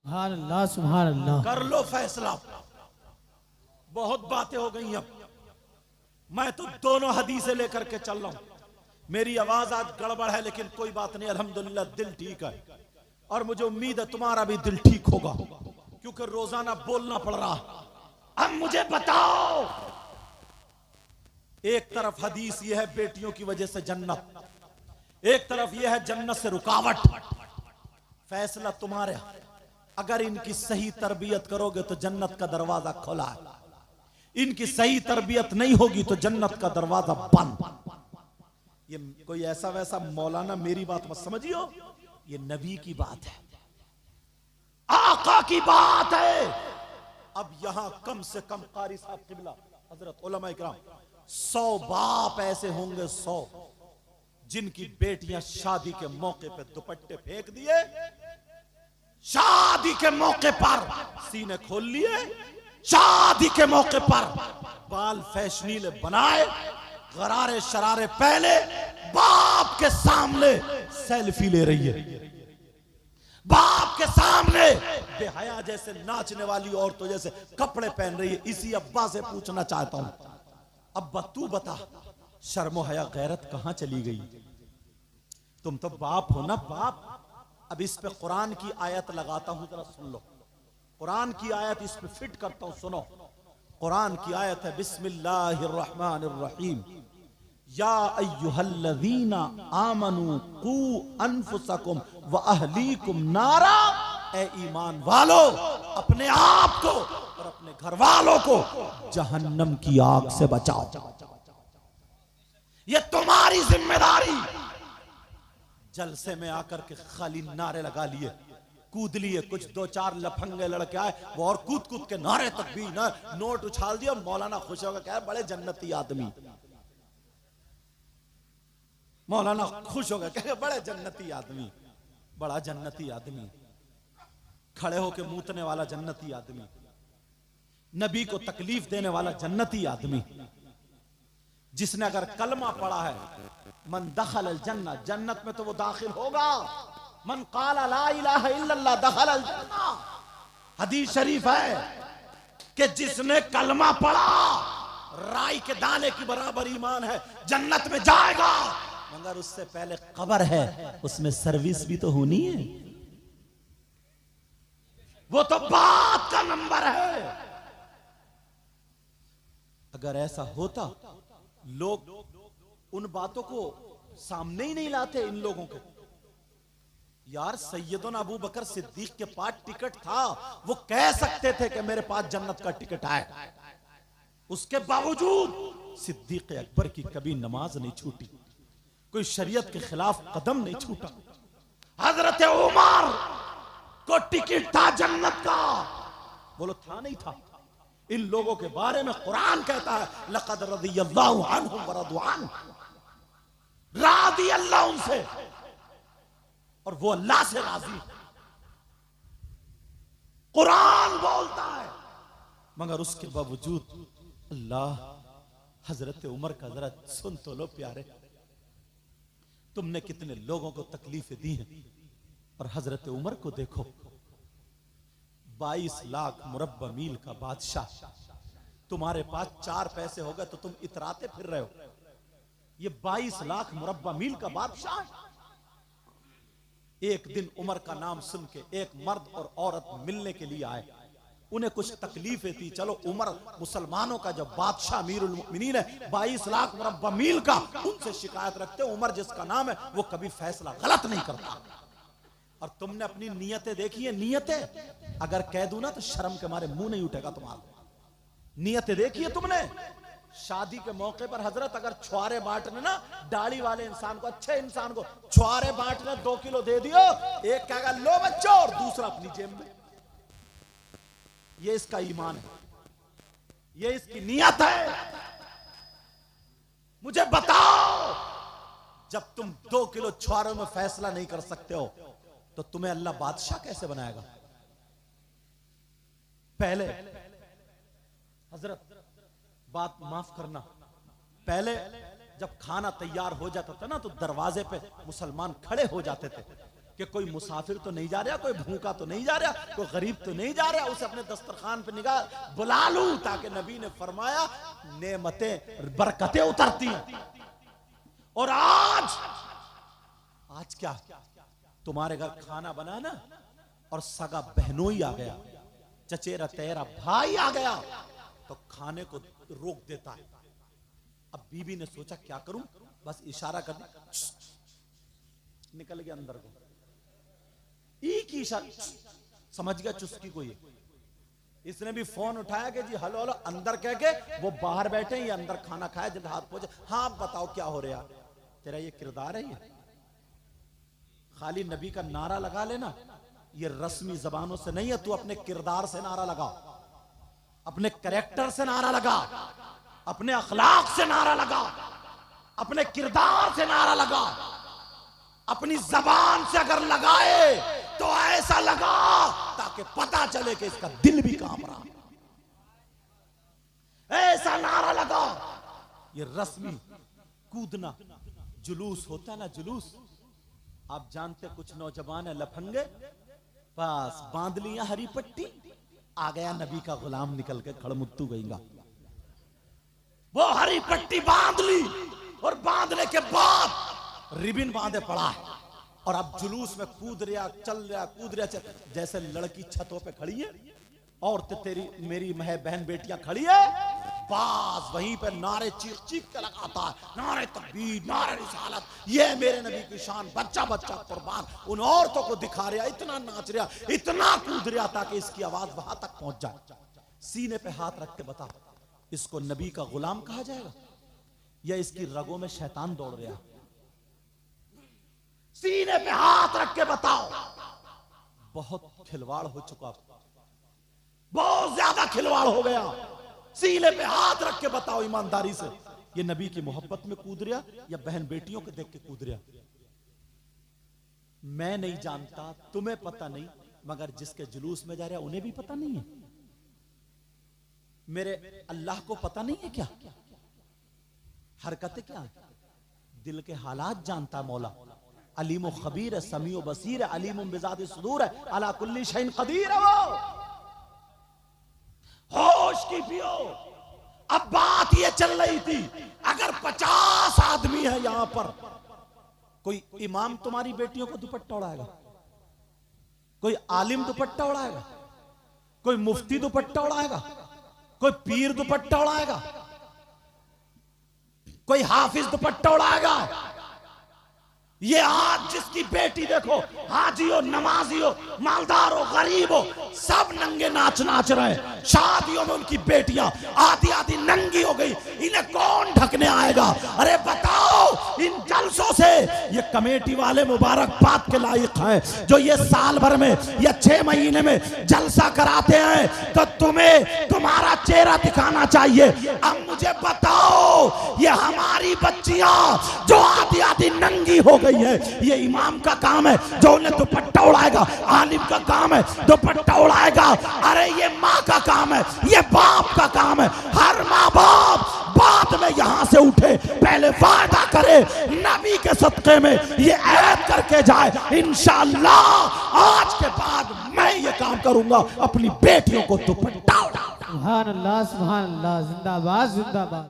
सुभान अल्लाह सुभान अल्लाह। कर लो फैसला। बहुत बातें हो गई अब। मैं तो दोनों हदीसें लेकर के चल रहा हूं। मेरी आवाज आज गड़बड़ है लेकिन कोई बात नहीं, अल्हम्दुलिल्लाह दिल ठीक है और मुझे उम्मीद है तुम्हारा भी दिल ठीक होगा, क्योंकि रोजाना बोलना पड़ रहा है। अब मुझे बताओ, एक तरफ हदीस यह है बेटियों की वजह से जन्नत, एक तरफ यह है जन्नत से रुकावट। फैसला तुम्हारे। अगर इनकी सही तरबियत करोगे तो जन्नत का दरवाजा खुला है, इनकी सही तरबियत नहीं होगी तो जन्नत का दरवाजा बंद। ये कोई ऐसा वैसा मौलाना मेरी बात मत समझियो, ये नबी की बात है, आका की बात है। अब यहां कम से कम कारी साहब किबला हजरत उलमा इकराम 100 बाप ऐसे होंगे, 100 जिनकी बेटियां शादी के मौके पे दुपट्टे फेंक दिए, शादी के मौके पर सीने खोल लिए, शादी के मौके पर बाल फैशनीले बनाए, गरारे शरारे पहले बाप के सामने सेल्फी ले रही है, बाप के सामने बेहया जैसे नाचने वाली औरतों जैसे कपड़े पहन रही है। इसी अब्बा से पूछना चाहता हूं, अब्बा तू बता शर्मो हया गैरत कहां चली गई? तुम तो बाप हो ना, बाप। अब इस पे कुरान की आयत लगाता हूं, जरा सुन लो। कुरान की आयत इस पे फिट करता हूं, सुनो। कुरान की आयत है बिस्मिल्लाहिर्रहमानिर्रहीम, या अय्युहल्लज़ीना आमनू कू अनफुसकुम व अहलीकुम नारा। ए ईमान वालो, अपने आप को और अपने घर वालों को जहन्नम की आग से बचाओ। ये तुम्हारी जिम्मेदारी। जलसे में आकर के खाली नारे लगा लिए, कूद लिए, कुछ 2-4 लफंगे लड़के आए, वो और कूद कूद के नारे तक भी ना, नोट उछाल दिया। मौलाना खुश होगा, क्या है बड़े जन्नती आदमी। मौलाना खुश होगा, क्या बड़े जन्नती आदमी, बड़ा जन्नती आदमी, खड़े होके मूतने वाला जन्नती आदमी, नबी को तकलीफ देने वाला जन्नती आदमी, जिसने अगर कलमा पढ़ा है, मन दखल अल जन्ना, जन्नत में तो वो दाखिल होगा। मन काला ला इलाहा इल्लल्लाह दखल अल जन्ना। हदीस शरीफ है कि जिसने कलमा पढ़ा, राई के दाने की बराबर ईमान है, जन्नत में जाएगा। मगर उससे पहले कब्र है, उसमें सर्विस भी तो होनी है। वो तो बात का नंबर है। अगर ऐसा होता, लोग उन बातों को सामने ही नहीं लाते। इन लोगों को यार सैयदना अबू बकर सिद्दीक के पास टिकट था, वो कह सकते थे कि मेरे पास जन्नत का टिकट है। उसके बावजूद सिद्दीक अकबर की कभी नमाज नहीं छूटी, कोई शरीयत के खिलाफ कदम नहीं छूटा। हजरत उमर को टिकट था जन्नत का, बोलो था नहीं था? इन लोगों के बारे में कुरान कहता है, लक़द रज़ियल्लाहु अन्हुम व रज़ू अन्हु, राज़ी अल्लाह उनसे और वो अल्लाह से राजी। कुरान बोलता है, मगर उसके बावजूद अल्लाह हजरत उमर का जरा सुन तो लो प्यारे, तुमने कितने लोगों को तकलीफें दी हैं। और हजरत उमर को देखो, 22 लाख मुरब्बा मील का बादशाह, तुम्हारे पास 4 पैसे हो गए तो तुम इतराते फिर रहे हो। ये 22 लाख मुरब्बा मील का बादशाह। एक दिन उमर का नाम सुन के एक मर्द और औरत मिलने के लिए आए, उन्हें कुछ तकलीफें थी। चलो उमर मुसलमानों का जो बादशाह अमीरुल मोमिनीन है, 22 लाख मुरब्बा मील का, उनसे शिकायत रखते। उमर जिसका नाम है वो कभी फैसला गलत नहीं करता। और तुमने अपनी नियतें देखी है, नियतें अगर कह दूं ना तो शर्म के मारे मुंह नहीं उठेगा तुम्हारा। नियतें देखी है तुमने? शादी के मौके पर हजरत अगर छुआरे बांटने ना, दाढ़ी वाले इंसान को, अच्छे इंसान को छुआरे बांटने 2 किलो दे दियो, एक कहेगा लो बच्चों और दूसरा अपनी जेब में। ये इसका ईमान है, ये इसकी नियत है। मुझे बताओ, जब तुम 2 किलो छुआरों में फैसला नहीं कर सकते हो तो तुम्हें अल्लाह बादशाह कैसे बनाएगा? पहले हजरत बात माफ करना, पहले जब खाना तैयार हो जाता था ना तो दरवाजे पे मुसलमान खड़े हो जाते थे, कि कोई मुसाफिर तो नहीं जा रहा, कोई भूखा तो नहीं जा रहा, कोई गरीब तो नहीं जा रहा, उसे अपने दस्तरखान पे निगाह बुला लूं, ताकि नबी ने फरमाया नेमतें बरकतें उतरती हैं। और आज क्या तुम्हारे घर खाना बना ना और सगा बहनोई आ गया, चचेरा तेरा भाई आ गया, तो खाने को रोक देता है। अब बीबी ने सोचा क्या करूं, बस इशारा कर दिया, निकल गया अंदर को, एक ही इशारा, समझ गया चुस्की को ये। इसने भी फोन उठाया कि जी हेलो हेलो, अंदर कह के वो बाहर बैठे, ये अंदर खाना खाया, जब हाथ पहुंचे, हाँ बताओ क्या हो रहा, तेरा ये किरदार है, ये खाली नबी का नारा लगा लेना, ये रस्मी जबानों से नहीं है, तू अपने किरदार से नारा लगा, अपने कैरेक्टर से नारा लगा, अपने अखलाक से नारा लगा, अपने किरदार से नारा लगा। अपनी जबान से अगर लगाए तो ऐसा लगा ताकि पता चले कि इसका दिल भी कांप रहा, ऐसा नारा लगा। ये रस्मी कूदना जुलूस होता ना, जुलूस आप जानते, कुछ नौजवान है लफंगे, बस बांध लिया हरी पट्टी, आ गया नबी का गुलाम निकल के, खड़मुत्तू गईगा, वो हरी पट्टी बांध ली, और बांधने के बाद रिबिन बांधे पड़ा है, और अब जुलूस में कूद रहा, चल रहा, कूद रहा, जैसे लड़की छतों पे खड़ी है, और तेरी मेरी बहन बेटियां खड़ी है, बस वहीं पे नारे चीख चीख के लगाता है, नारे तकबीर, नारे रिसालत, ये मेरे नबी की शान, बच्चा बच्चा कुर्बान, उन औरतों को दिखा रहा, इतना नाच रहा, इतना कूद रहा ताकि इसकी आवाज वहां तक पहुंच जाए। सीने पे हाथ रख के बता, इसको नबी का गुलाम कहा जाएगा या इसकी रगों में शैतान दौड़ रहा? सीने पे हाथ रख के बताओ। बहुत खिलवाड़ हो चुका, बहुत ज्यादा खिलवाड़ हो गया। सीने पे हाथ रख के बताओ ईमानदारी से, ये नबी की मोहब्बत में कूद रहा या बहन बेटियों को देख के कूद रहा? मैं नहीं जानता, तुम्हें पता नहीं, मगर जिसके जुलूस में जा रहा उन्हें भी पता नहीं है। मेरे अल्लाह को पता नहीं है क्या? हरकतें क्या है, दिल के हालात जानता मौला। अलीम खबीर है, समीओ बसीर है, अलीम बिजात सुदूर है, अला कुल्ली शैइन कदीर है वो। होश की पियो। अब बात ये चल रही थी, अगर 50 आदमी है यहां पर, कोई इमाम तुम्हारी बेटियों को दुपट्टा उड़ाएगा, कोई आलिम दुपट्टा उड़ाएगा, कोई मुफ्ती दुपट्टा उड़ाएगा, कोई पीर दुपट्टा उड़ाएगा, कोई हाफिज दुपट्टा उड़ाएगा? ये आज जिसकी बेटी देखो, हाजी हो, नमाजी हो, मालदार हो, गरीब हो, सब नंगे नाच रहे हैं। शादियों में उनकी बेटियां आधी आधी नंगी हो गई, इन्हें कौन ढकने आएगा? अरे बताओ, इन जलसों से ये कमेटी वाले मुबारकबाद के लायक हैं, जो ये साल भर में या 6 महीने में जलसा कराते हैं, तो तुम्हें तुम्हारा चेहरा दिखाना चाहिए। अब मुझे बताओ, ये हमारी बच्चियां जो आधी आधी नंगी हो गई है, ये इमाम का काम है जो उन्हें दुपट्टा उड़ाएगा, आलिम का काम है दुपट्टा उड़ाएगा। अरे ये माँ का काम है, ये बाप का काम है। हर माँ बाप बाद में यहां से उठे, पहले वादा करे नबी के सदक़े में ये ऐद करके जाए, इंशाअल्लाह आज के बाद मैं ये काम करूंगा, अपनी बेटियों को दुपट्टा उड़ाऊंगा। सुभान अल्लाह, सुभान अल्लाह, जिंदाबाद जिंदाबाद।